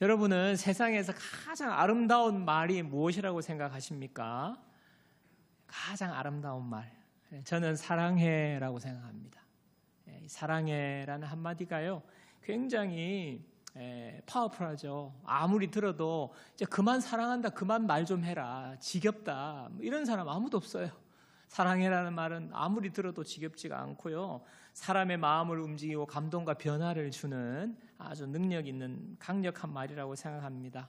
여러분은 세상에서 가장 아름다운 말이 무엇이라고 생각하십니까? 가장 아름다운 말. 저는 사랑해라고 생각합니다. 사랑해라는 한마디가요, 굉장히 파워풀하죠. 아무리 들어도 이제 그만 사랑한다, 그만 말 좀 해라, 지겹다, 이런 사람 아무도 없어요. 사랑해라는 말은 아무리 들어도 지겹지가 않고요, 사람의 마음을 움직이고 감동과 변화를 주는 아주 능력 있는 강력한 말이라고 생각합니다.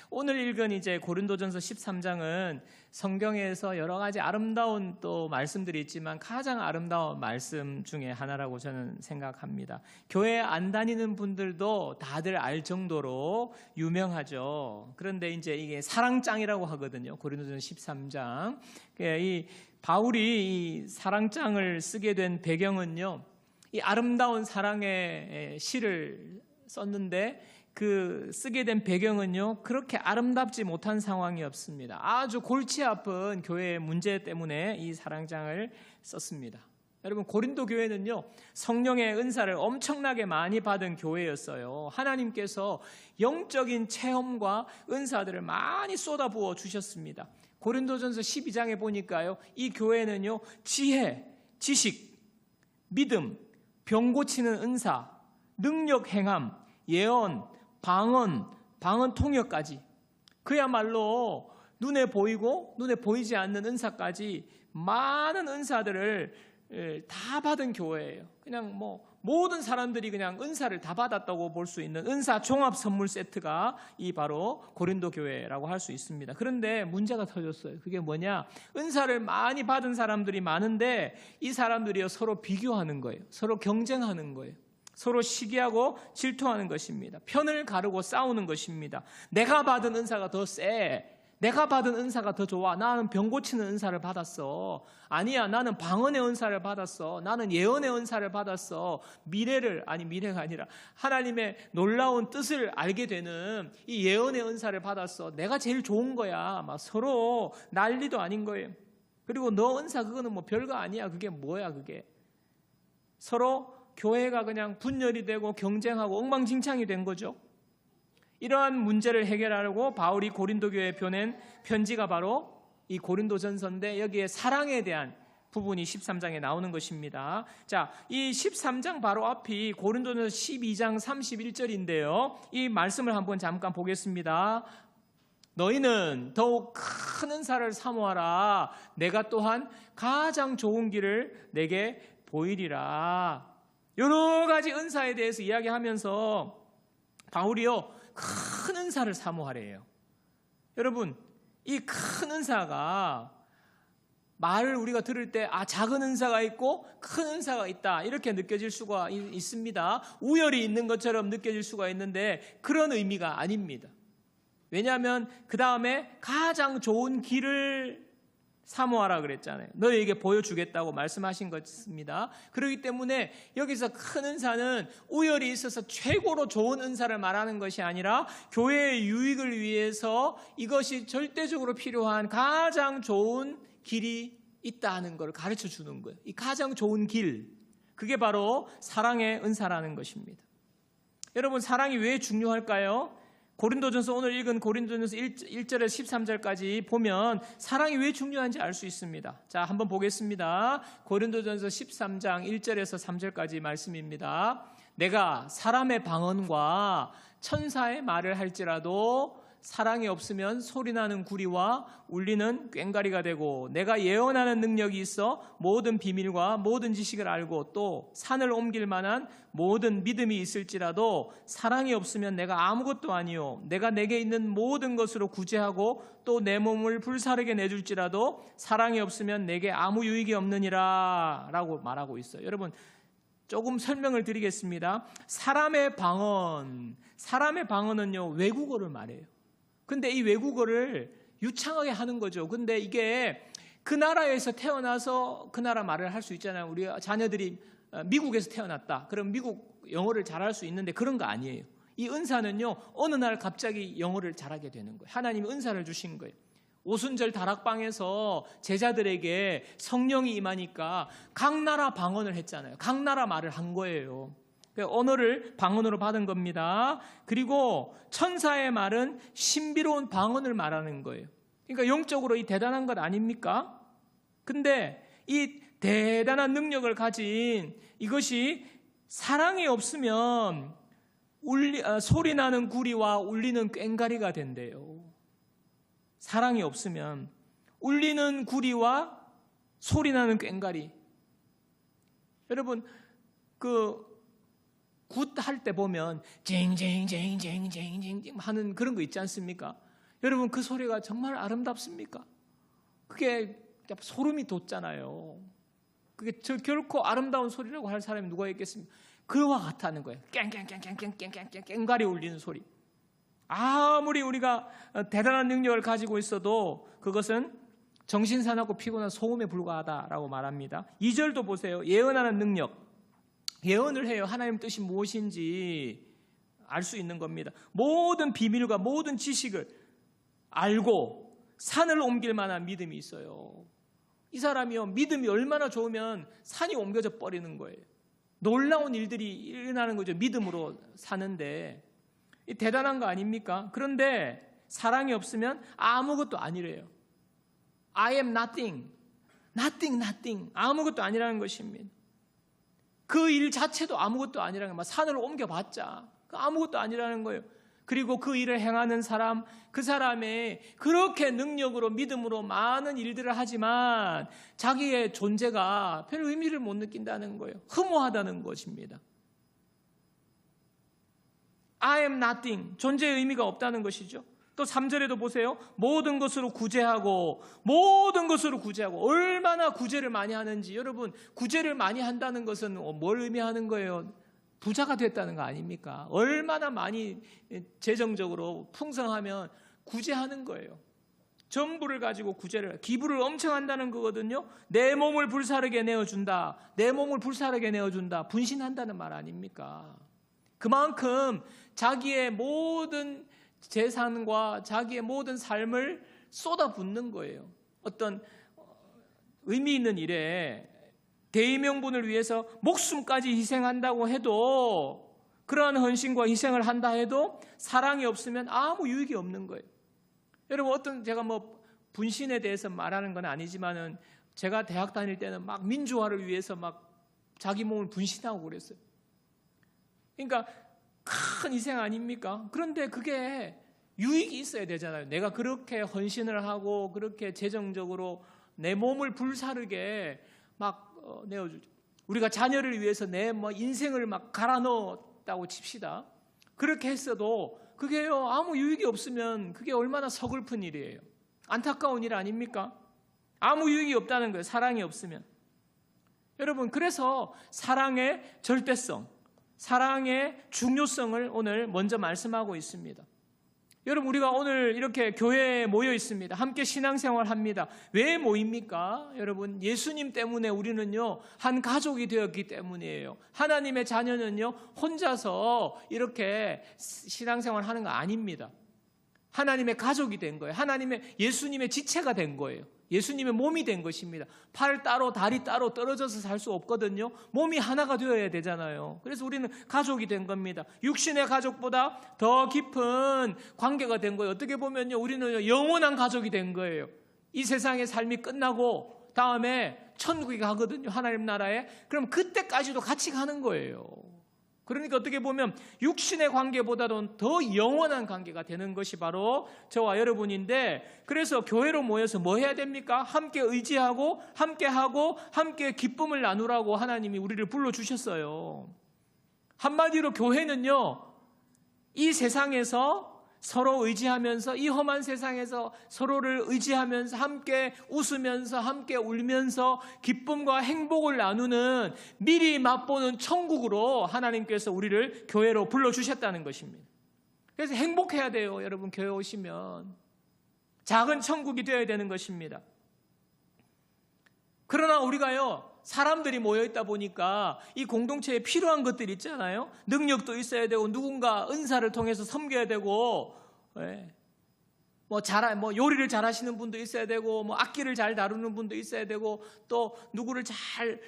오늘 읽은 이제 고린도전서 13장은 성경에서 여러 가지 아름다운 또 말씀들이 있지만 가장 아름다운 말씀 중에 하나라고 저는 생각합니다. 교회 안 다니는 분들도 다들 알 정도로 유명하죠. 그런데 이제 이게 사랑장이라고 하거든요. 고린도전서 13장. 이 바울이 이 사랑장을 쓰게 된 배경은요, 이 아름다운 사랑의 시를 썼는데 그 쓰게 된 배경은요, 그렇게 아름답지 못한 상황이었습니다. 아주 골치 아픈 교회의 문제 때문에 이 사랑장을 썼습니다. 여러분, 고린도 교회는요, 성령의 은사를 엄청나게 많이 받은 교회였어요. 하나님께서 영적인 체험과 은사들을 많이 쏟아부어 주셨습니다. 고린도전서 12장에 보니까요, 이 교회는요, 지혜, 지식, 믿음, 병 고치는 은사, 능력 행함, 예언, 방언 통역까지, 그야말로 눈에 보이고 눈에 보이지 않는 은사까지 많은 은사들을 다 받은 교회예요. 그냥 모든 사람들이 그냥 은사를 다 받았다고 볼 수 있는 은사 종합 선물 세트가 이 바로 고린도 교회라고 할 수 있습니다. 그런데 문제가 터졌어요. 그게 뭐냐? 은사를 많이 받은 사람들이 많은데 이 사람들이 서로 비교하는 거예요. 서로 경쟁하는 거예요. 서로 시기하고 질투하는 것입니다. 편을 가르고 싸우는 것입니다. 내가 받은 은사가 더 세. 내가 받은 은사가 더 좋아. 나는 병 고치는 은사를 받았어. 아니야, 나는 방언의 은사를 받았어. 나는 예언의 은사를 받았어. 미래가 아니라 하나님의 놀라운 뜻을 알게 되는 이 예언의 은사를 받았어. 내가 제일 좋은 거야. 막 서로 난리도 아닌 거예요. 그리고 너 은사 그거는 별거 아니야. 그게 뭐야 그게. 서로 교회가 그냥 분열이 되고 경쟁하고 엉망진창이 된 거죠. 이러한 문제를 해결하려고 바울이 고린도 교회에 보낸 편지가 바로 이 고린도전서인데, 여기에 사랑에 대한 부분이 13장에 나오는 것입니다. 자, 이 13장 바로 앞이 고린도전서 12장 31절인데요. 이 말씀을 한번 잠깐 보겠습니다. 너희는 더욱 큰 은사를 사모하라. 내가 또한 가장 좋은 길을 내게 보이리라. 여러 가지 은사에 대해서 이야기하면서 바울이요, 큰 은사를 사모하래요. 여러분, 이 큰 은사가 말을 우리가 들을 때 작은 은사가 있고 큰 은사가 있다, 이렇게 느껴질 수가 있습니다. 우열이 있는 것처럼 느껴질 수가 있는데 그런 의미가 아닙니다. 왜냐하면 그 다음에 가장 좋은 길을 사모하라 그랬잖아요. 너희에게 보여주겠다고 말씀하신 것입니다. 그렇기 때문에 여기서 큰 은사는 우열이 있어서 최고로 좋은 은사를 말하는 것이 아니라 교회의 유익을 위해서 이것이 절대적으로 필요한 가장 좋은 길이 있다는 걸 가르쳐 주는 거예요. 이 가장 좋은 길, 그게 바로 사랑의 은사라는 것입니다. 여러분, 사랑이 왜 중요할까요? 고린도전서, 오늘 읽은 고린도전서 1절에서 13절까지 보면 사랑이 왜 중요한지 알 수 있습니다. 자, 한번 보겠습니다. 고린도전서 13장 1절에서 3절까지 말씀입니다. 내가 사람의 방언과 천사의 말을 할지라도 사랑이 없으면 소리나는 구리와 울리는 꽹과리가 되고, 내가 예언하는 능력이 있어 모든 비밀과 모든 지식을 알고 또 산을 옮길 만한 모든 믿음이 있을지라도 사랑이 없으면 내가 아무것도 아니요, 내가 내게 있는 모든 것으로 구제하고 또 내 몸을 불사르게 내줄지라도 사랑이 없으면 내게 아무 유익이 없느니라 라고 말하고 있어요. 여러분, 조금 설명을 드리겠습니다. 사람의 방언은요, 외국어를 말해요. 근데 이 외국어를 유창하게 하는 거죠. 근데 이게 그 나라에서 태어나서 그 나라 말을 할 수 있잖아요. 우리 자녀들이 미국에서 태어났다. 그럼 미국 영어를 잘할 수 있는데 그런 거 아니에요. 이 은사는요, 어느 날 갑자기 영어를 잘하게 되는 거예요. 하나님이 은사를 주신 거예요. 오순절 다락방에서 제자들에게 성령이 임하니까 각 나라 방언을 했잖아요. 각 나라 말을 한 거예요. 언어를 방언으로 받은 겁니다. 그리고 천사의 말은 신비로운 방언을 말하는 거예요. 그러니까 영적으로 이 대단한 것 아닙니까? 근데 이 대단한 능력을 가진 이것이 사랑이 없으면 소리나는 구리와 울리는 꽹과리가 된대요. 사랑이 없으면 울리는 구리와 소리나는 꽹과리. 여러분 굿 할 때 보면 쟁쟁쟁쟁쟁쟁 하는 그런 거 있지 않습니까? 여러분 그 소리가 정말 아름답습니까? 그게 소름이 돋잖아요. 그게 결코 아름다운 소리라고 할 사람이 누가 있겠습니까? 그와 같다는 거예요. 깽깽깽깽깽깽깽깽 꽹과리 울리는 소리. 아무리 우리가 대단한 능력을 가지고 있어도 그것은 정신사납고 피곤한 소음에 불과하다라고 말합니다. 2절도 보세요. 예언하는 능력. 예언을 해요. 하나님 뜻이 무엇인지 알 수 있는 겁니다. 모든 비밀과 모든 지식을 알고 산을 옮길 만한 믿음이 있어요. 이 사람이요, 믿음이 얼마나 좋으면 산이 옮겨져 버리는 거예요. 놀라운 일들이 일어나는 거죠. 믿음으로 사는데 대단한 거 아닙니까? 그런데 사랑이 없으면 아무것도 아니래요. I am nothing, nothing, 아무것도 아니라는 것입니다. 그 일 자체도 아무것도 아니라는 거예요. 산을 옮겨봤자 아무것도 아니라는 거예요. 그리고 그 일을 행하는 사람, 그 사람의 그렇게 능력으로 믿음으로 많은 일들을 하지만 자기의 존재가 별 의미를 못 느낀다는 거예요. 허무하다는 것입니다. I am nothing, 존재의 의미가 없다는 것이죠. 또 3절에도 보세요. 모든 것으로 구제하고 얼마나 구제를 많이 하는지. 여러분 구제를 많이 한다는 것은 뭘 의미하는 거예요? 부자가 됐다는 거 아닙니까? 얼마나 많이 재정적으로 풍성하면 구제하는 거예요. 전부를 가지고 기부를 엄청 한다는 거거든요. 내 몸을 불사르게 내어준다. 분신한다는 말 아닙니까? 그만큼 자기의 모든 재산과 자기의 모든 삶을 쏟아붓는 거예요. 어떤 의미 있는 일에 대의명분을 위해서 목숨까지 희생한다고 해도, 그러한 헌신과 희생을 한다 해도 사랑이 없으면 아무 유익이 없는 거예요. 여러분 제가 분신에 대해서 말하는 건 아니지만은 제가 대학 다닐 때는 막 민주화를 위해서 막 자기 몸을 분신하고 그랬어요. 그러니까 큰 희생 아닙니까? 그런데 그게 유익이 있어야 되잖아요. 내가 그렇게 헌신을 하고 그렇게 재정적으로 내 몸을 불사르게 막 내어주죠. 우리가 자녀를 위해서 내 인생을 막 갈아 넣었다고 칩시다. 그렇게 했어도 그게요 아무 유익이 없으면 그게 얼마나 서글픈 일이에요. 안타까운 일 아닙니까? 아무 유익이 없다는 거예요. 사랑이 없으면. 여러분 그래서 사랑의 절대성, 사랑의 중요성을 오늘 먼저 말씀하고 있습니다. 여러분 우리가 오늘 이렇게 교회에 모여 있습니다. 함께 신앙생활 합니다. 왜 모입니까? 여러분 예수님 때문에 우리는요 한 가족이 되었기 때문이에요. 하나님의 자녀는요 혼자서 이렇게 신앙생활 하는 거 아닙니다. 하나님의 가족이 된 거예요. 예수님의 지체가 된 거예요. 예수님의 몸이 된 것입니다. 팔 따로 다리 따로 떨어져서 살 수 없거든요. 몸이 하나가 되어야 되잖아요. 그래서 우리는 가족이 된 겁니다. 육신의 가족보다 더 깊은 관계가 된 거예요. 어떻게 보면요 우리는 영원한 가족이 된 거예요. 이 세상의 삶이 끝나고 다음에 천국에 가거든요. 하나님 나라에. 그럼 그때까지도 같이 가는 거예요. 그러니까 어떻게 보면 육신의 관계보다도 더 영원한 관계가 되는 것이 바로 저와 여러분인데, 그래서 교회로 모여서 뭐 해야 됩니까? 함께 의지하고 함께하고 함께 기쁨을 나누라고 하나님이 우리를 불러주셨어요. 한마디로 교회는요 이 세상에서 서로 의지하면서, 이 험한 세상에서 서로를 의지하면서 함께 웃으면서 함께 울면서 기쁨과 행복을 나누는, 미리 맛보는 천국으로 하나님께서 우리를 교회로 불러주셨다는 것입니다. 그래서 행복해야 돼요. 여러분 교회 오시면 작은 천국이 되어야 되는 것입니다. 그러나 우리가요 사람들이 모여있다 보니까 이 공동체에 필요한 것들이 있잖아요. 능력도 있어야 되고 누군가 은사를 통해서 섬겨야 되고, 뭐 요리를 잘하시는 분도 있어야 되고, 뭐 악기를 잘 다루는 분도 있어야 되고, 또 누구를 잘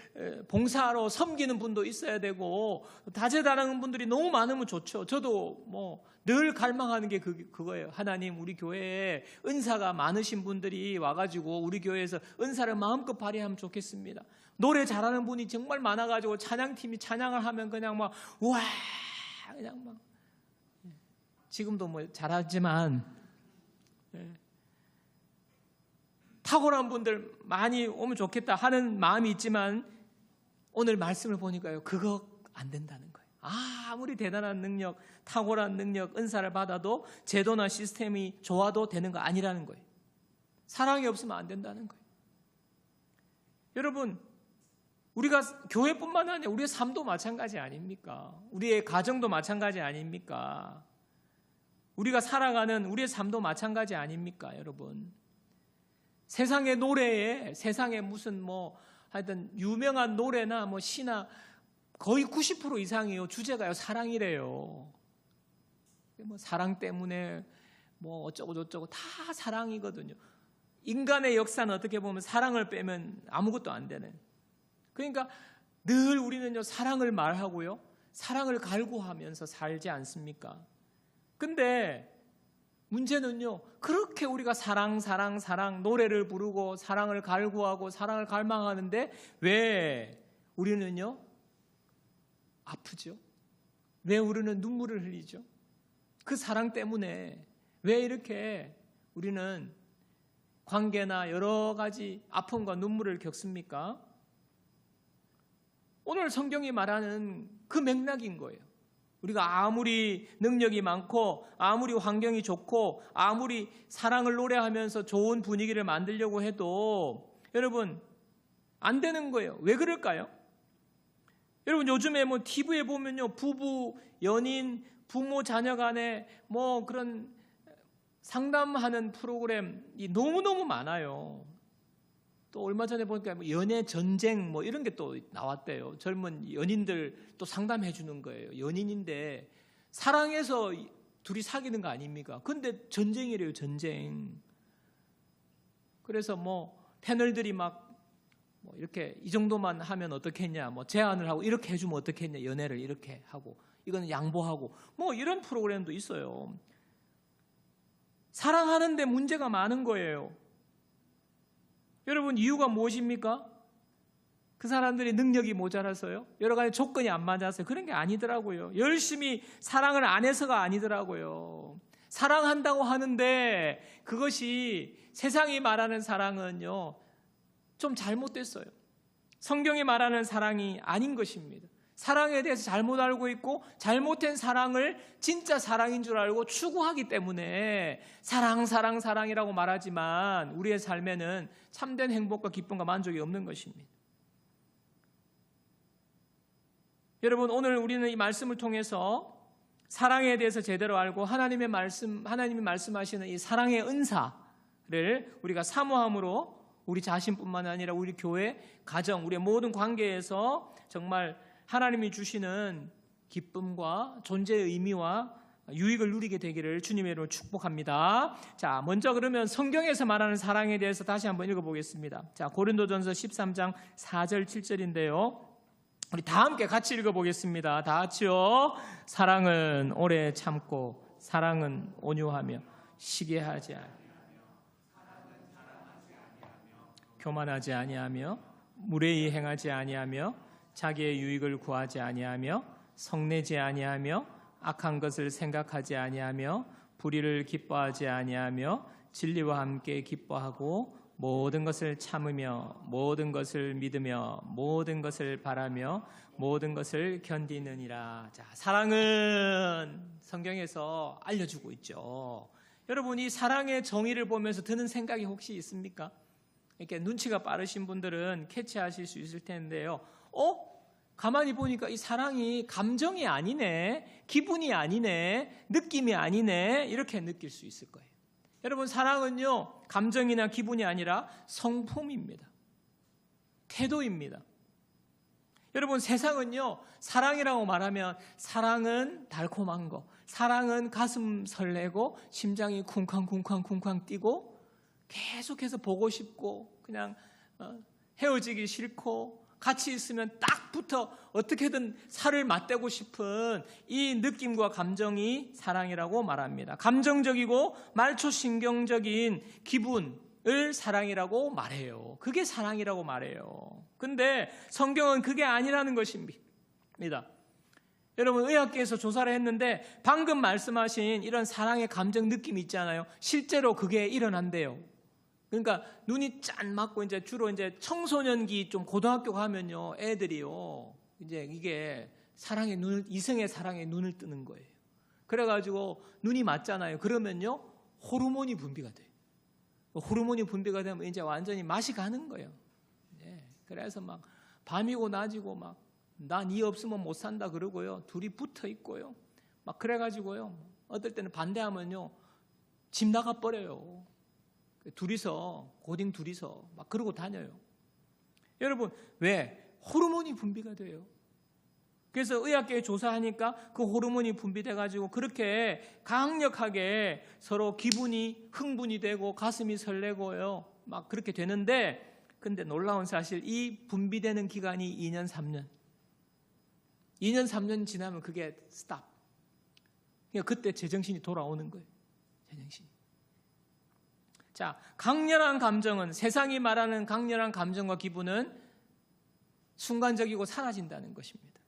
봉사하러 섬기는 분도 있어야 되고, 다재다능한 분들이 너무 많으면 좋죠. 저도 뭐 늘 갈망하는 게 그거예요. 하나님, 우리 교회에 은사가 많으신 분들이 와가지고 우리 교회에서 은사를 마음껏 발휘하면 좋겠습니다. 노래 잘하는 분이 정말 많아가지고 찬양팀이 찬양을 하면 그냥 막 우와, 그냥 막, 지금도 뭐 잘하지만 탁월한 분들 많이 오면 좋겠다 하는 마음이 있지만, 오늘 말씀을 보니까요, 그거 안 된다는 거예요. 아무리 대단한 능력, 탁월한 능력, 은사를 받아도 제도나 시스템이 좋아도 되는 거 아니라는 거예요. 사랑이 없으면 안 된다는 거예요. 여러분, 우리가 교회뿐만 아니라 우리의 삶도 마찬가지 아닙니까? 우리의 가정도 마찬가지 아닙니까? 우리가 살아가는 우리의 삶도 마찬가지 아닙니까, 여러분? 세상의 노래에, 세상에 무슨 하여튼 유명한 노래나 시나 거의 90% 이상이요, 주제가요, 사랑이래요. 사랑 때문에 어쩌고 저쩌고 다 사랑이거든요. 인간의 역사는 어떻게 보면 사랑을 빼면 아무것도 안 되는. 그러니까 늘 우리는요, 사랑을 말하고요, 사랑을 갈구하면서 살지 않습니까? 근데 문제는요, 그렇게 우리가 사랑 노래를 부르고 사랑을 갈구하고 사랑을 갈망하는데 왜 우리는요 아프죠? 왜 우리는 눈물을 흘리죠? 그 사랑 때문에 왜 이렇게 우리는 관계나 여러 가지 아픔과 눈물을 겪습니까? 오늘 성경이 말하는 그 맥락인 거예요. 우리가 아무리 능력이 많고 아무리 환경이 좋고 아무리 사랑을 노래하면서 좋은 분위기를 만들려고 해도 여러분 안 되는 거예요. 왜 그럴까요? 여러분, 요즘에 TV에 보면요, 부부, 연인, 부모, 자녀 간에 그런 상담하는 프로그램이 너무너무 많아요. 또 얼마 전에 보니까 연애 전쟁 이런 게 또 나왔대요. 젊은 연인들 또 상담해 주는 거예요. 연인인데 사랑해서 둘이 사귀는 거 아닙니까? 근데 전쟁이래요, 전쟁. 그래서 패널들이 이렇게 이 정도만 하면 어떻겠냐, 제안을 하고 이렇게 해주면 어떻겠냐, 연애를 이렇게 하고 이거는 양보하고 이런 프로그램도 있어요. 사랑하는데 문제가 많은 거예요. 여러분, 이유가 무엇입니까? 그 사람들이 능력이 모자라서요? 여러 가지 조건이 안 맞아서요? 그런 게 아니더라고요. 열심히 사랑을 안 해서가 아니더라고요. 사랑한다고 하는데 그것이 세상이 말하는 사랑은요, 좀 잘못됐어요. 성경이 말하는 사랑이 아닌 것입니다. 사랑에 대해서 잘못 알고 있고 잘못된 사랑을 진짜 사랑인 줄 알고 추구하기 때문에 사랑이라고 말하지만 우리의 삶에는 참된 행복과 기쁨과 만족이 없는 것입니다. 여러분, 오늘 우리는 이 말씀을 통해서 사랑에 대해서 제대로 알고 하나님이 말씀하시는 이 사랑의 은사를 우리가 사모함으로 우리 자신뿐만 아니라 우리 교회, 가정, 우리의 모든 관계에서 정말 하나님이 주시는 기쁨과 존재의 의미와 유익을 누리게 되기를 주님의 이름으로 축복합니다. 자, 먼저 그러면 성경에서 말하는 사랑에 대해서 다시 한번 읽어보겠습니다. 자, 고린도전서 13장 4절 7절인데요. 우리 다 함께 같이 읽어보겠습니다. 다 같이요. 사랑은 오래 참고 사랑은 온유하며 시기하지 아니하며 교만하지 아니하며 무례히 행하지 아니하며 자기의 유익을 구하지 아니하며 성내지 아니하며 악한 것을 생각하지 아니하며 불의를 기뻐하지 아니하며 진리와 함께 기뻐하고 모든 것을 참으며 모든 것을 믿으며 모든 것을 바라며 모든 것을 견디느니라. 자, 사랑은 성경에서 알려주고 있죠. 여러분, 이 사랑의 정의를 보면서 드는 생각이 혹시 있습니까? 이렇게 눈치가 빠르신 분들은 캐치하실 수 있을 텐데요. 가만히 보니까 이 사랑이 감정이 아니네, 기분이 아니네, 느낌이 아니네, 이렇게 느낄 수 있을 거예요. 여러분, 사랑은요, 감정이나 기분이 아니라 성품입니다. 태도입니다. 여러분, 세상은요, 사랑이라고 말하면 사랑은 달콤한 거, 사랑은 가슴 설레고 심장이 쿵쾅쿵쾅쿵쾅 뛰고 계속해서 보고 싶고 그냥 헤어지기 싫고 같이 있으면 딱 붙어 어떻게든 살을 맞대고 싶은 이 느낌과 감정이 사랑이라고 말합니다. 감정적이고 말초신경적인 기분을 사랑이라고 말해요. 그게 사랑이라고 말해요. 근데 성경은 그게 아니라는 것입니다. 여러분, 의학계에서 조사를 했는데 방금 말씀하신 이런 사랑의 감정 느낌 있잖아요. 실제로 그게 일어난대요. 그러니까 눈이 짠 맞고 이제 주로 이제 청소년기 좀 고등학교 가면요, 애들이요, 이제 이게 사랑의 눈을, 이성의 사랑에 눈을 뜨는 거예요. 그래가지고 눈이 맞잖아요. 그러면요, 호르몬이 분비가 돼요. 호르몬이 분비가 되면 이제 완전히 맛이 가는 거예요. 그래서 막 밤이고 낮이고 막 나 니 없으면 못 산다 그러고요, 둘이 붙어 있고요, 막 그래가지고요, 어떨 때는 반대하면요 집 나가 버려요. 둘이서 고딩 둘이서 막 그러고 다녀요. 여러분, 왜? 호르몬이 분비가 돼요. 그래서 의학계에 조사하니까 그 호르몬이 분비돼 가지고 그렇게 강력하게 서로 기분이 흥분이 되고 가슴이 설레고요, 막 그렇게 되는데, 근데 놀라운 사실, 이 분비되는 기간이 2년 3년 지나면 그게 스탑. 그러니까 그때 제정신이 돌아오는 거예요. 제정신이. 자, 강렬한 감정은, 세상이 말하는 강렬한 감정과 기분은 순간적이고 사라진다는 것입니다.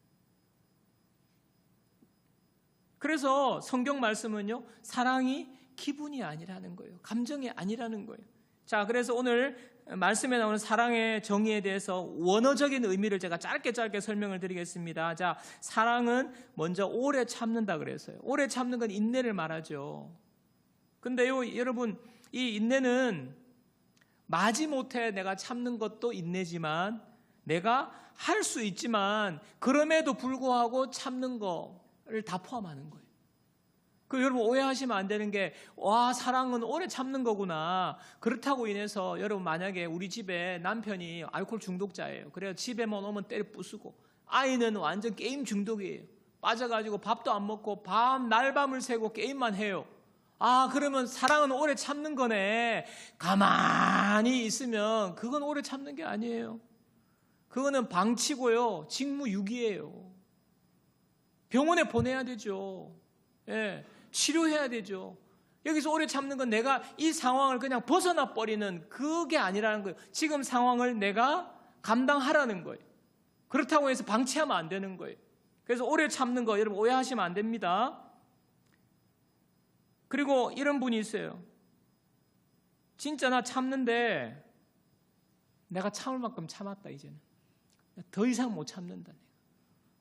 그래서 성경 말씀은요, 사랑이 기분이 아니라는 거예요. 감정이 아니라는 거예요. 자, 그래서 오늘 말씀에 나오는 사랑의 정의에 대해서 원어적인 의미를 제가 짧게 설명을 드리겠습니다. 자, 사랑은 먼저 오래 참는다 그랬어요. 오래 참는 건 인내를 말하죠. 근데요, 여러분, 이 인내는 마지못해 내가 참는 것도 인내지만, 내가 할 수 있지만 그럼에도 불구하고 참는 거를 다 포함하는 거예요. 그 여러분, 오해하시면 안 되는 게, 와, 사랑은 오래 참는 거구나. 그렇다고 인해서 여러분, 만약에 우리 집에 남편이 알코올 중독자예요. 그래서 집에만 오면 때려 부수고, 아이는 완전 게임 중독이에요. 빠져가지고 밥도 안 먹고 날밤을 새고 게임만 해요. 아, 그러면 사랑은 오래 참는 거네. 가만히 있으면 그건 오래 참는 게 아니에요. 그거는 방치고요, 직무유기예요. 병원에 보내야 되죠. 예, 치료해야 되죠. 여기서 오래 참는 건 내가 이 상황을 그냥 벗어나 버리는 그게 아니라는 거예요. 지금 상황을 내가 감당하라는 거예요. 그렇다고 해서 방치하면 안 되는 거예요. 그래서 오래 참는 거 여러분 오해하시면 안 됩니다. 그리고 이런 분이 있어요. 진짜 나 참는데 내가 참을 만큼 참았다. 이제는 더 이상 못 참는다.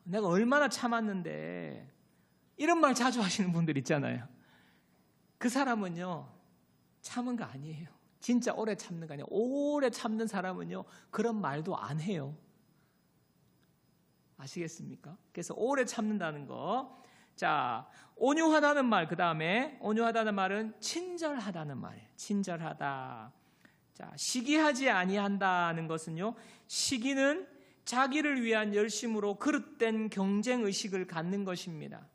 내가 얼마나 참았는데, 이런 말 자주 하시는 분들 있잖아요. 그 사람은요, 참은 거 아니에요. 진짜 오래 참는 거 아니에요. 오래 참는 사람은요, 그런 말도 안 해요. 아시겠습니까? 그래서 오래 참는다는 거. 자, 온유하다는 말, 그 다음에 온유하다는 말은 친절하다는 말이에요. 친절하다. 자, 시기하지 아니한다는 것은요, 시기는 자기를 위한 열심으로 그릇된 경쟁의식을 갖는 것입니다.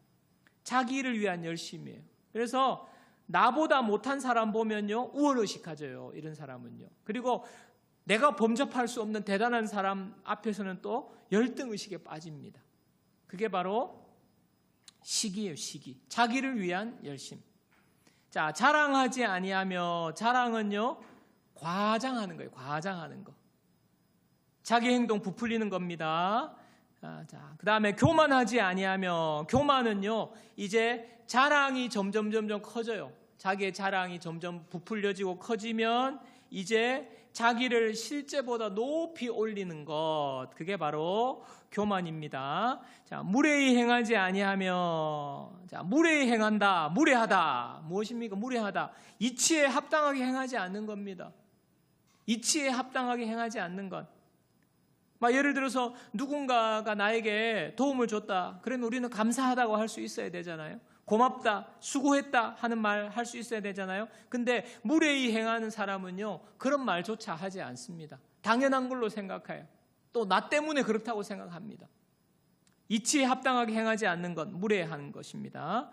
자기를 위한 열심이에요. 그래서 나보다 못한 사람 보면요, 우월의식 가져요. 이런 사람은요. 그리고 내가 범접할 수 없는 대단한 사람 앞에서는 또 열등의식에 빠집니다. 그게 바로 시기예요. 시기. 자기를 위한 열심. 자, 자랑하지 아니하며, 자랑은요, 과장하는 거예요. 과장하는 거. 자기 행동 부풀리는 겁니다. 자, 그 다음에 교만하지 아니하며, 교만은요, 이제 자랑이 점점 커져요. 자기의 자랑이 점점 부풀려지고 커지면 이제 자기를 실제보다 높이 올리는 것, 그게 바로 교만입니다. 자, 무례히 행하지 아니하며, 자, 무례히 행한다, 무례하다. 무엇입니까? 무례하다. 이치에 합당하게 행하지 않는 겁니다. 이치에 합당하게 행하지 않는 것. 막 예를 들어서 누군가가 나에게 도움을 줬다. 그러면 우리는 감사하다고 할 수 있어야 되잖아요. 고맙다, 수고했다 하는 말 할 수 있어야 되잖아요. 근데 무례히 행하는 사람은요, 그런 말조차 하지 않습니다. 당연한 걸로 생각해요. 또 나 때문에 그렇다고 생각합니다. 이치에 합당하게 행하지 않는 것, 무례한 것입니다.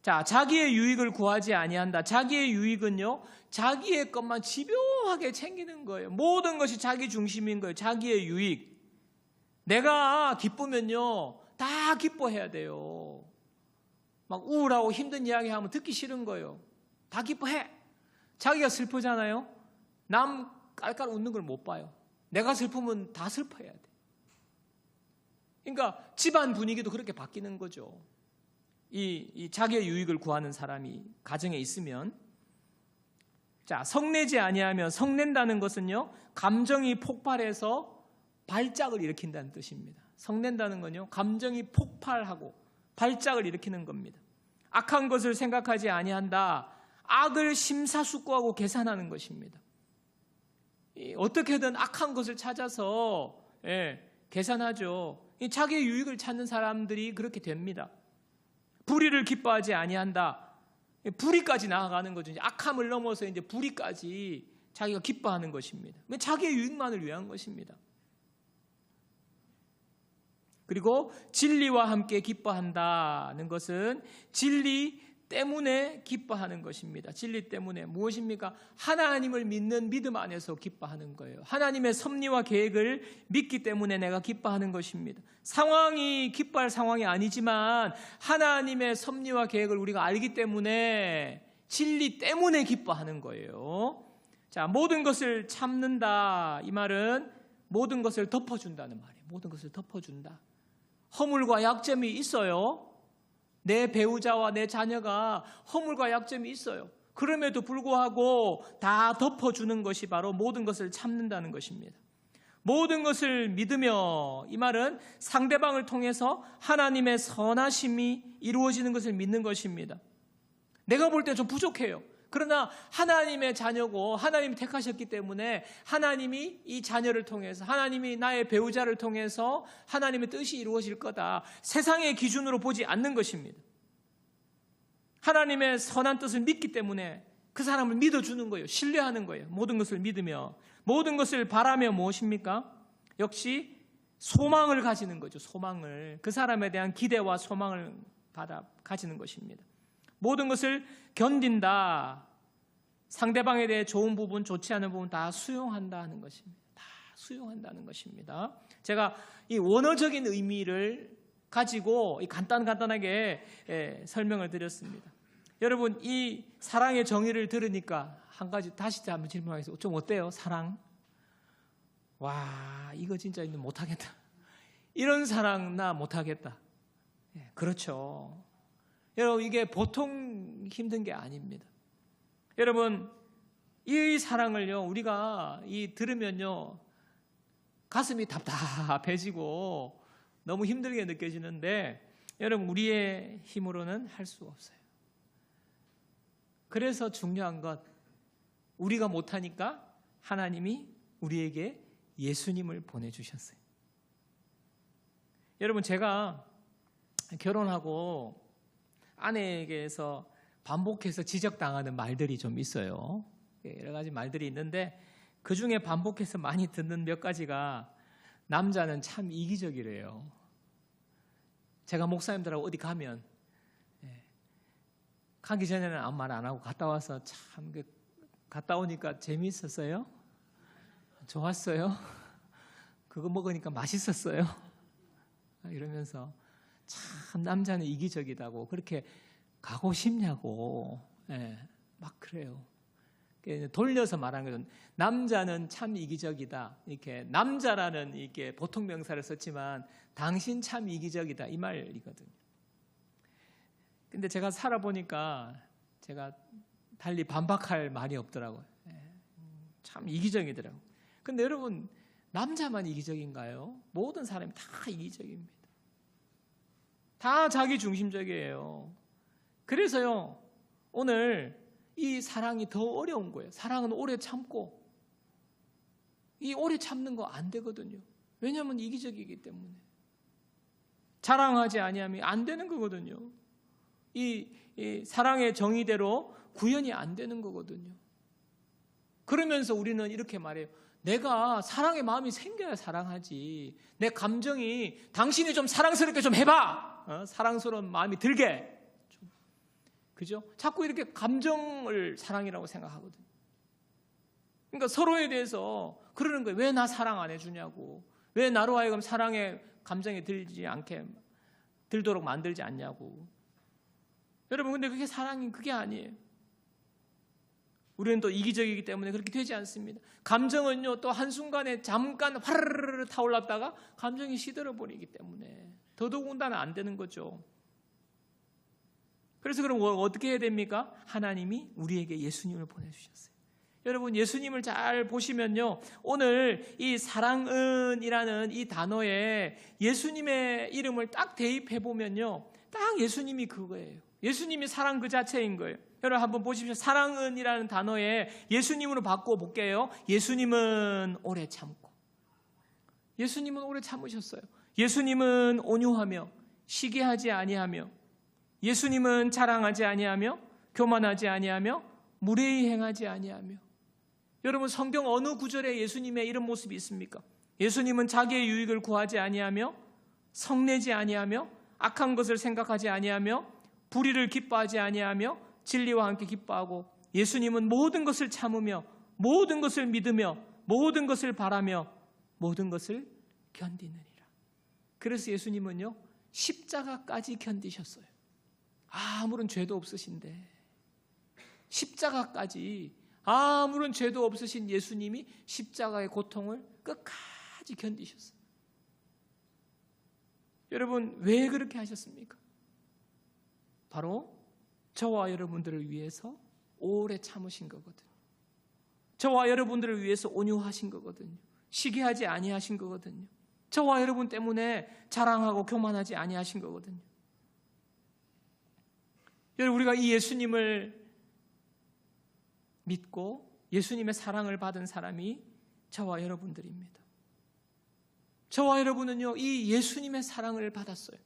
자, 자기의 유익을 구하지 아니한다. 자기의 유익은요, 자기의 것만 집요하게 챙기는 거예요. 모든 것이 자기 중심인 거예요. 자기의 유익. 내가 기쁘면요, 다 기뻐해야 돼요. 막 우울하고 힘든 이야기 하면 듣기 싫은 거예요. 다 기뻐해. 자기가 슬프잖아요. 남 깔깔 웃는 걸 못 봐요. 내가 슬프면 다 슬퍼해야 돼. 그러니까 집안 분위기도 그렇게 바뀌는 거죠. 이 자기의 유익을 구하는 사람이 가정에 있으면, 자, 성내지 아니하면, 성낸다는 것은요, 감정이 폭발해서 발작을 일으킨다는 뜻입니다. 성낸다는 건요, 감정이 폭발하고 발작을 일으키는 겁니다. 악한 것을 생각하지 아니한다. 악을 심사숙고하고 계산하는 것입니다. 어떻게든 악한 것을 찾아서 계산하죠. 자기의 유익을 찾는 사람들이 그렇게 됩니다. 불의를 기뻐하지 아니한다. 불의까지 나아가는 거죠. 악함을 넘어서 이제 불의까지 자기가 기뻐하는 것입니다. 자기의 유익만을 위한 것입니다. 그리고 진리와 함께 기뻐한다는 것은 진리 때문에 기뻐하는 것입니다. 진리 때문에. 무엇입니까? 하나님을 믿는 믿음 안에서 기뻐하는 거예요. 하나님의 섭리와 계획을 믿기 때문에 내가 기뻐하는 것입니다. 상황이 기뻐할 상황이 아니지만 하나님의 섭리와 계획을 우리가 알기 때문에, 진리 때문에 기뻐하는 거예요. 자, 모든 것을 참는다. 이 말은 모든 것을 덮어준다는 말이에요. 모든 것을 덮어준다. 허물과 약점이 있어요. 내 배우자와 내 자녀가 허물과 약점이 있어요. 그럼에도 불구하고 다 덮어주는 것이 바로 모든 것을 참는다는 것입니다. 모든 것을 믿으며, 이 말은 상대방을 통해서 하나님의 선하심이 이루어지는 것을 믿는 것입니다. 내가 볼 때 좀 부족해요. 그러나 하나님의 자녀고 하나님이 택하셨기 때문에 하나님이 이 자녀를 통해서, 하나님이 나의 배우자를 통해서 하나님의 뜻이 이루어질 거다. 세상의 기준으로 보지 않는 것입니다. 하나님의 선한 뜻을 믿기 때문에 그 사람을 믿어주는 거예요. 신뢰하는 거예요. 모든 것을 믿으며, 모든 것을 바라며. 무엇입니까? 역시 소망을 가지는 거죠. 소망을. 그 사람에 대한 기대와 소망을 가지는 것입니다. 모든 것을 견딘다. 상대방에 대해 좋은 부분, 좋지 않은 부분 다 수용한다 하는 것입니다. 다 수용한다는 것입니다. 제가 이 원어적인 의미를 가지고 간단하게 설명을 드렸습니다. 여러분, 이 사랑의 정의를 들으니까 한 가지 다시 한번 질문하겠습니다. 좀 어때요? 사랑? 와, 이거 진짜 못하겠다. 이런 사랑 나 못하겠다. 그렇죠. 여러분, 이게 보통 힘든 게 아닙니다. 여러분, 이 사랑을요, 우리가 들으면요, 가슴이 답답해지고 너무 힘들게 느껴지는데, 여러분, 우리의 힘으로는 할 수 없어요. 그래서 중요한 것, 우리가 못하니까 하나님이 우리에게 예수님을 보내주셨어요. 여러분, 제가 결혼하고 아내에게서 반복해서 지적당하는 말들이 좀 있어요. 여러 가지 말들이 있는데 그 중에 반복해서 많이 듣는 몇 가지가, 남자는 참 이기적이래요. 제가 목사님들하고 어디 가면 가기 전에는 아무 말 안 하고 갔다 와서 참 갔다 오니까 재미있었어요? 좋았어요? 그거 먹으니까 맛있었어요? 이러면서 참 남자는 이기적이다고, 그렇게 가고 싶냐고 막 그래요. 돌려서 말하는 것은 남자는 참 이기적이다. 이렇게 남자라는 이게 보통 명사를 썼지만 당신 참 이기적이다 이 말이거든요. 근데 제가 살아보니까 제가 달리 반박할 말이 없더라고요. 참 이기적이더라고요. 근데 여러분, 남자만 이기적인가요? 모든 사람이 다 이기적입니다. 다 자기 중심적이에요. 그래서요, 오늘 이 사랑이 더 어려운 거예요. 사랑은 오래 참고, 이 오래 참는 거 안 되거든요. 왜냐하면 이기적이기 때문에. 자랑하지 아니하면 안 되는 거거든요. 이 사랑의 정의대로 구현이 안 되는 거거든요. 그러면서 우리는 이렇게 말해요. 내가 사랑의 마음이 생겨야 사랑하지. 내 감정이 당신이 좀 사랑스럽게 좀 해봐. 사랑스러운 마음이 들게. 그죠? 자꾸 이렇게 감정을 사랑이라고 생각하거든요. 그러니까 서로에 대해서 그러는 거예요. 왜 나 사랑 안 해주냐고. 왜 나로 하여금 사랑의 감정이 들도록 만들지 않냐고. 여러분, 근데 그게 사랑이 그게 아니에요. 우리는 또 이기적이기 때문에 그렇게 되지 않습니다. 감정은요, 또 한순간에 잠깐 화르르르 타올랐다가 감정이 시들어버리기 때문에 더더군다나 안 되는 거죠. 그래서 그럼 어떻게 해야 됩니까? 하나님이 우리에게 예수님을 보내주셨어요. 여러분, 예수님을 잘 보시면요, 오늘 이 사랑은이라는 이 단어에 예수님의 이름을 딱 대입해 보면요, 딱 예수님이 그거예요. 예수님이 사랑 그 자체인 거예요. 여러분 한번 보십시오. 사랑은이라는 단어에 예수님으로 바꿔 볼게요. 예수님은 오래 참고. 예수님은 오래 참으셨어요. 예수님은 온유하며 시기하지 아니하며, 예수님은 자랑하지 아니하며 교만하지 아니하며 무례히 행하지 아니하며. 여러분, 성경 어느 구절에 예수님의 이런 모습이 있습니까? 예수님은 자기의 유익을 구하지 아니하며 성내지 아니하며 악한 것을 생각하지 아니하며 불의를 기뻐하지 아니하며 진리와 함께 기뻐하고, 예수님은 모든 것을 참으며 모든 것을 믿으며 모든 것을 바라며 모든 것을 견디느니라. 그래서 예수님은요, 십자가까지 견디셨어요. 아무런 죄도 없으신데 십자가까지, 아무런 죄도 없으신 예수님이 십자가의 고통을 끝까지 견디셨어요. 여러분, 왜 그렇게 하셨습니까? 바로 저와 여러분들을 위해서 오래 참으신 거거든요. 저와 여러분들을 위해서 온유하신 거거든요. 시기하지 아니하신 거거든요. 저와 여러분 때문에 자랑하고 교만하지 아니하신 거거든요. 여러분, 우리가 이 예수님을 믿고 예수님의 사랑을 받은 사람이 저와 여러분들입니다. 저와 여러분은요, 이 예수님의 사랑을 받았어요.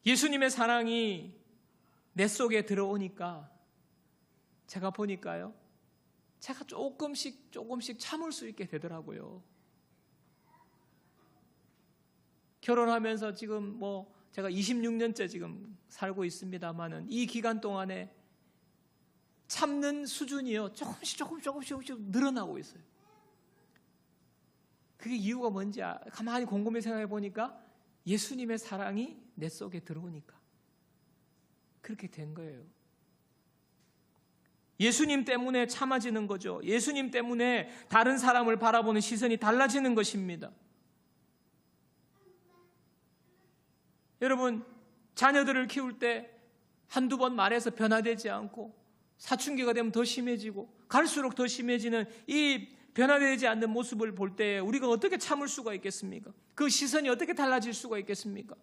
예수님의 사랑이 내 속에 들어오니까 제가 보니까요, 제가 조금씩 참을 수 있게 되더라고요. 결혼하면서 지금 제가 26년째 지금 살고 있습니다만은 이 기간 동안에 참는 수준이요, 조금씩 늘어나고 있어요. 그게 이유가 뭔지 가만히 곰곰이 생각해 보니까 예수님의 사랑이 내 속에 들어오니까 그렇게 된 거예요. 예수님 때문에 참아지는 거죠. 예수님 때문에 다른 사람을 바라보는 시선이 달라지는 것입니다. 여러분, 자녀들을 키울 때 한두 번 말해서 변화되지 않고 사춘기가 되면 더 심해지고 갈수록 더 심해지는 이 변화되지 않는 모습을 볼 때 우리가 어떻게 참을 수가 있겠습니까? 그 시선이 어떻게 달라질 수가 있겠습니까?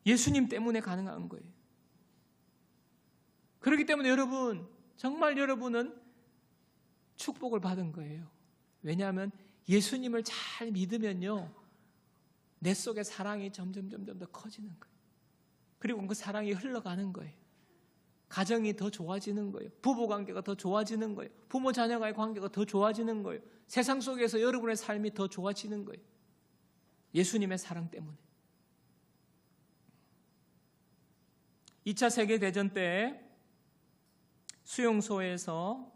예수님 때문에 가능한 거예요. 그렇기 때문에 여러분, 정말 여러분은 축복을 받은 거예요. 왜냐하면 예수님을 잘 믿으면요, 내 속에 사랑이 점점 더 커지는 거예요. 그리고 그 사랑이 흘러가는 거예요. 가정이 더 좋아지는 거예요. 부부관계가 더 좋아지는 거예요. 부모 자녀와의 관계가 더 좋아지는 거예요. 세상 속에서 여러분의 삶이 더 좋아지는 거예요. 예수님의 사랑 때문에. 2차 세계대전 때 수용소에서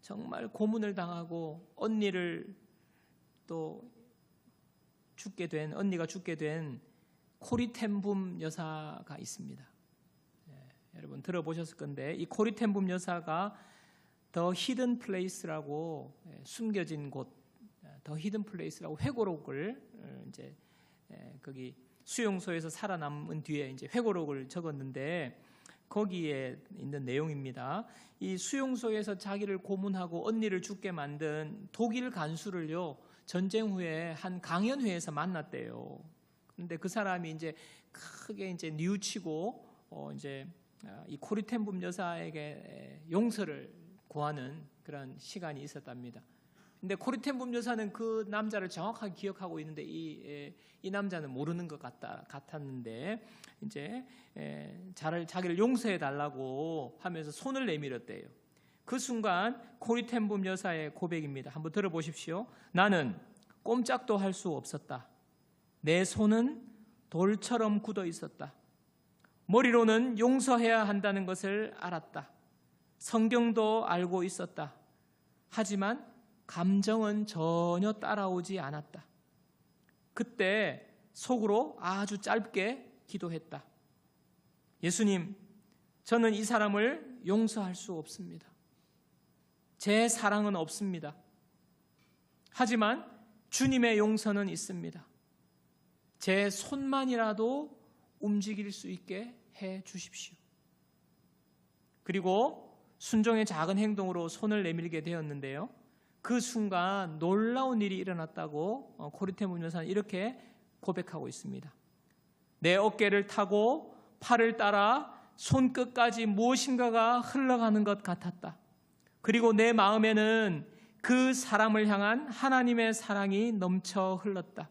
정말 고문을 당하고 언니가 죽게 된 코리 텐붐 여사가 있습니다. 여러분 들어보셨을 건데, 이 코리 텐붐 여사가 더 히든 플레이스라고, 숨겨진 곳, 더 히든 플레이스라고 회고록을 이제 거기 수용소에서 살아남은 뒤에 이제 회고록을 적었는데, 거기에 있는 내용입니다. 이 수용소에서 자기를 고문하고 언니를 죽게 만든 독일 간수를요, 전쟁 후에 한 강연회에서 만났대요. 그런데 그 사람이 이제 크게 이제 뉘우치고 이제 이 코리 텐붐 여사에게 용서를 구하는 그런 시간이 있었답니다. 근데 코리텐붐 여사는 그 남자를 정확하게 기억하고 있는데 이 남자는 모르는 것 같았는데 이제 자기를 용서해 달라고 하면서 손을 내밀었대요. 그 순간 코리텐붐 여사의 고백입니다. 한번 들어보십시오. 나는 꼼짝도 할 수 없었다. 내 손은 돌처럼 굳어 있었다. 머리로는 용서해야 한다는 것을 알았다. 성경도 알고 있었다. 하지만 감정은 전혀 따라오지 않았다. 그때 속으로 아주 짧게 기도했다. 예수님, 저는 이 사람을 용서할 수 없습니다. 제 사랑은 없습니다. 하지만 주님의 용서는 있습니다. 제 손만이라도 움직일 수 있게 해 주십시오. 그리고 순종의 작은 행동으로 손을 내밀게 되었는데요. 그 순간 놀라운 일이 일어났다고 코리텐붐 여사는 이렇게 고백하고 있습니다. 내 어깨를 타고 팔을 따라 손끝까지 무엇인가가 흘러가는 것 같았다. 그리고 내 마음에는 그 사람을 향한 하나님의 사랑이 넘쳐 흘렀다.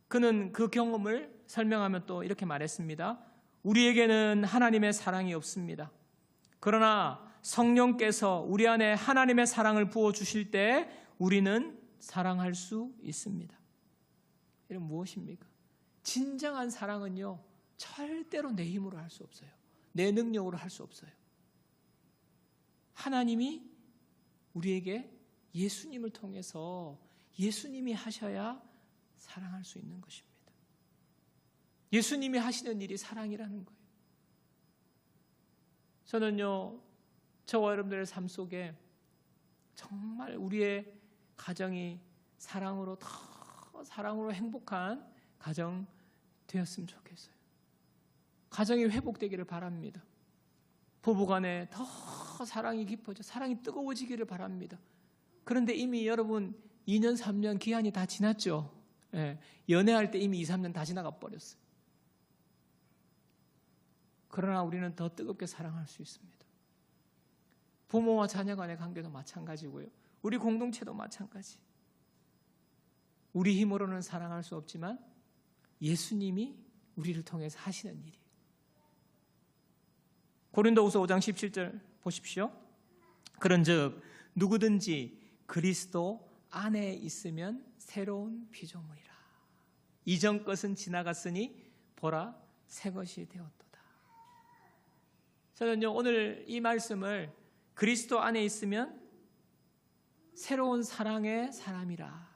그는 그 경험을 설명하며 또 이렇게 말했습니다. 우리에게는 하나님의 사랑이 없습니다. 그러나 성령께서 우리 안에 하나님의 사랑을 부어주실 때 우리는 사랑할 수 있습니다. 이건 무엇입니까? 진정한 사랑은요, 절대로 내 힘으로 할 수 없어요. 내 능력으로 할 수 없어요. 하나님이 우리에게 예수님을 통해서 예수님이 하셔야 사랑할 수 있는 것입니다. 예수님이 하시는 일이 사랑이라는 거예요. 저는요, 저와 여러분들의 삶 속에 정말 우리의 가정이 사랑으로 더 사랑으로 행복한 가정 되었으면 좋겠어요. 가정이 회복되기를 바랍니다. 부부간에 더 사랑이 깊어져 사랑이 뜨거워지기를 바랍니다. 그런데 이미 여러분 2년 3년 기한이 다 지났죠. 연애할 때 이미 2, 3년 다 지나가 버렸어요. 그러나 우리는 더 뜨겁게 사랑할 수 있습니다. 부모와 자녀 간의 관계도 마찬가지고요. 우리 공동체도 마찬가지. 우리 힘으로는 사랑할 수 없지만 예수님이 우리를 통해서 하시는 일이에요. 고린도후서 5장 17절 보십시오. 그런즉 누구든지 그리스도 안에 있으면 새로운 피조물이라. 이전 것은 지나갔으니 보라 새 것이 되었도다. 저는요, 오늘 이 말씀을 그리스도 안에 있으면 새로운 사랑의 사람이라.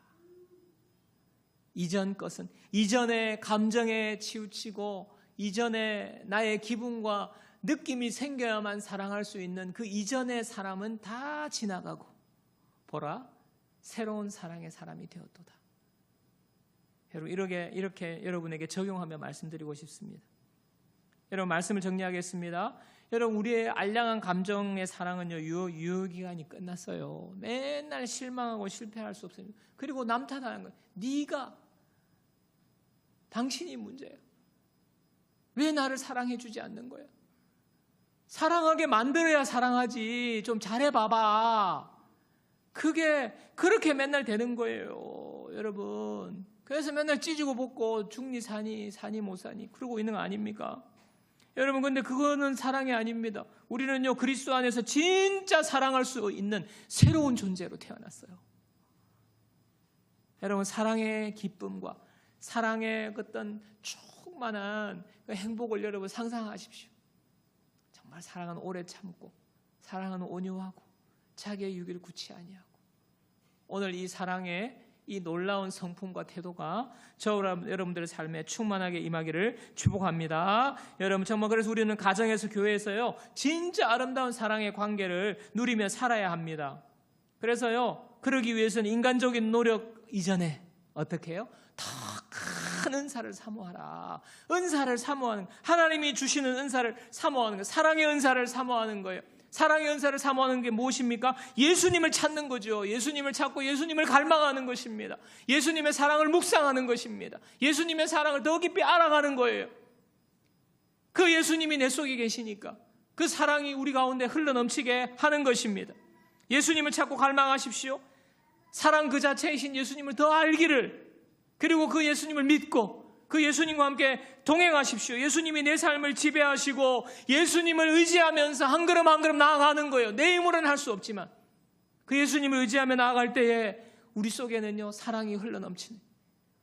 이전 것은, 이전의 감정에 치우치고 이전에 나의 기분과 느낌이 생겨야만 사랑할 수 있는 그 이전의 사람은 다 지나가고 보라 새로운 사랑의 사람이 되었도다. 여러분, 이렇게 여러분에게 적용하며 말씀드리고 싶습니다. 여러분, 말씀을 정리하겠습니다. 여러분, 우리의 알량한 감정의 사랑은요, 유효기간이 끝났어요. 맨날 실망하고 실패할 수 없어요. 그리고 남 탓하는 거예요. 네가, 당신이 문제예요. 왜 나를 사랑해 주지 않는 거예요? 사랑하게 만들어야 사랑하지. 좀 잘해봐봐. 그게 그렇게 맨날 되는 거예요, 여러분. 그래서 맨날 찢고 볶고 죽니 사니 못 사니 그러고 있는 거 아닙니까? 여러분, 근데 그거는 사랑이 아닙니다. 우리는요, 그리스도 안에서 진짜 사랑할 수 있는 새로운 존재로 태어났어요. 여러분, 사랑의 기쁨과 사랑의 어떤 충만한 행복을 여러분 상상하십시오. 정말 사랑은 오래 참고, 사랑은 온유하고, 자기의 유기를 굳이 아니하고. 오늘 이 사랑의 이 놀라운 성품과 태도가 여러분들의 삶에 충만하게 임하기를 축복합니다. 여러분, 정말 그래서 우리는 가정에서 교회에서요, 진짜 아름다운 사랑의 관계를 누리며 살아야 합니다. 그래서요, 그러기 위해서는 인간적인 노력 이전에 어떻게 해요? 더 큰 은사를 사모하라. 은사를 사모하는, 하나님이 주시는 은사를 사모하는 거예요. 사랑의 은사를 사모하는 거예요. 사랑의 은사를 사모하는 게 무엇입니까? 예수님을 찾는 거죠. 예수님을 찾고 예수님을 갈망하는 것입니다. 예수님의 사랑을 묵상하는 것입니다. 예수님의 사랑을 더 깊이 알아가는 거예요. 그 예수님이 내 속에 계시니까 그 사랑이 우리 가운데 흘러넘치게 하는 것입니다. 예수님을 찾고 갈망하십시오. 사랑 그 자체이신 예수님을 더 알기를, 그리고 그 예수님을 믿고 그 예수님과 함께 동행하십시오. 예수님이 내 삶을 지배하시고 예수님을 의지하면서 한 걸음 한 걸음 나아가는 거예요. 내 힘으로는 할 수 없지만 그 예수님을 의지하며 나아갈 때에 우리 속에는요, 사랑이 흘러넘치는,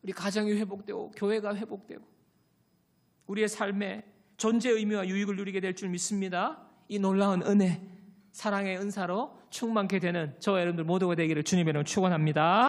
우리 가정이 회복되고 교회가 회복되고 우리의 삶의 존재 의미와 유익을 누리게 될 줄 믿습니다. 이 놀라운 은혜, 사랑의 은사로 충만케 되는 저와 여러분들 모두가 되기를 주님의 이름으로 축원합니다.